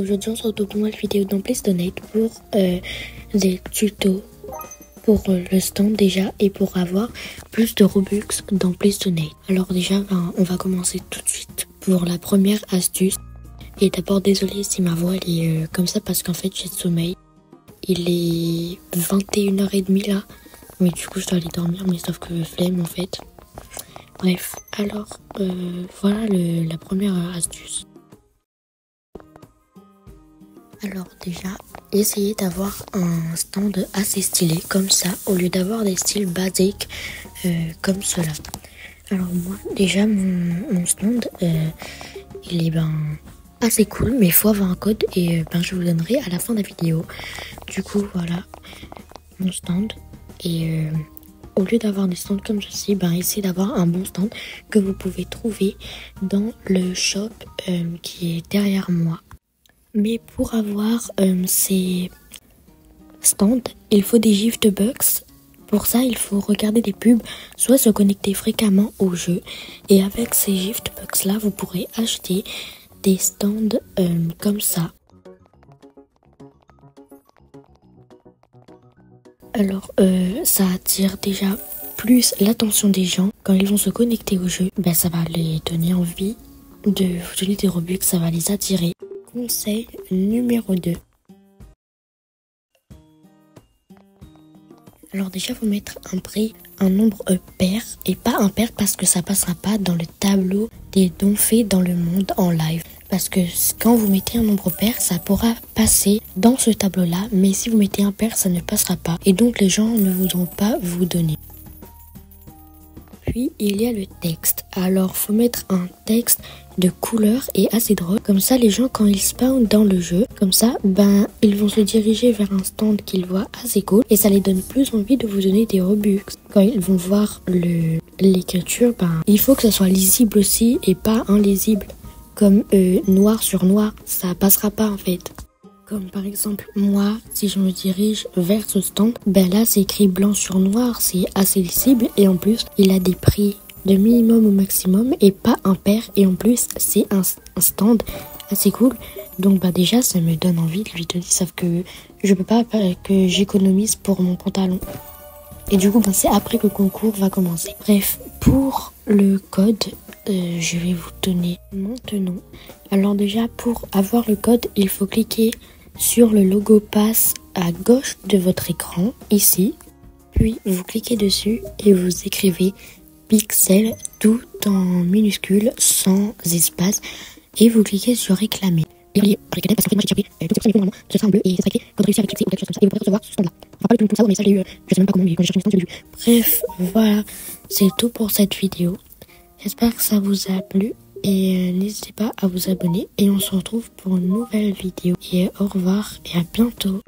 aujourd'hui on se retrouve pour une nouvelle vidéo dans Please Donate pour des tutos pour le stand déjà et pour avoir plus de Robux dans Please Donate. Alors déjà on va commencer tout de suite pour la première astuce. Et d'abord désolé si ma voix elle est comme ça parce qu'en fait j'ai de sommeil. Il est 21h30 là, mais du coup je dois aller dormir, mais sauf que flemme en fait. Bref, alors voilà la première astuce. Alors déjà, essayez d'avoir un stand assez stylé comme ça, au lieu d'avoir des styles basiques comme cela. Alors moi, déjà mon stand, il est assez cool, mais il faut avoir un code et je vous le donnerai à la fin de la vidéo. Du coup, voilà mon stand. Et au lieu d'avoir des stands comme ceci, essayez d'avoir un bon stand que vous pouvez trouver dans le shop qui est derrière moi. Mais pour avoir ces stands, il faut des gift box. Pour ça, il faut regarder des pubs, soit se connecter fréquemment au jeu. Et avec ces gift box là, vous pourrez acheter des stands comme ça. Alors, ça attire déjà plus l'attention des gens. Quand ils vont se connecter au jeu, ça va les donner envie de vous donner des Robux, ça va les attirer. Conseil numéro 2. Alors déjà, faut mettre un prix, un nombre pair et pas impair parce que ça passera pas dans le tableau des dons faits dans le monde en live. Parce que quand vous mettez un nombre pair, ça pourra passer dans ce tableau-là, mais si vous mettez impair, ça ne passera pas. Et donc les gens ne voudront pas vous donner. Puis il y a le texte. Alors faut mettre un texte de couleur et assez drôle. Comme ça les gens quand ils spawnent dans le jeu, comme ça ils vont se diriger vers un stand qu'ils voient assez cool. Et ça les donne plus envie de vous donner des Robux. Quand ils vont voir l'écriture, il faut que ça soit lisible aussi et pas illisible. Comme noir sur noir, ça passera pas en fait. Comme par exemple, moi, si je me dirige vers ce stand, là c'est écrit blanc sur noir, c'est assez lisible et en plus, il a des prix de minimum au maximum et pas impair et en plus, c'est un stand assez cool. Donc déjà, ça me donne envie de lui donner, sauf que je peux pas que j'économise pour mon pantalon. Et du coup, c'est après que le concours va commencer. Bref, pour le code, je vais vous donner maintenant. Alors déjà, pour avoir le code, il faut cliquer sur le logo pass à gauche de votre écran, ici. Puis vous cliquez dessus et vous écrivez Pixel tout en minuscule, sans espace. Et vous cliquez sur réclamer. Et réclamer parce qu'en fait moi j'ai déjà pris tout ce sera en bleu et ça sera écrit quand réussi avec succès ou quelque chose comme ça. Et vous pourrez recevoir ce stand là. Enfin pas le tout ça mais ça j'ai eu, je sais même pas comment mais quand j'ai cherché mon stand j'ai vu. Bref, voilà, c'est tout pour cette vidéo. J'espère que ça vous a plu. Et n'hésitez pas à vous abonner et on se retrouve pour une nouvelle vidéo. Et au revoir et à bientôt.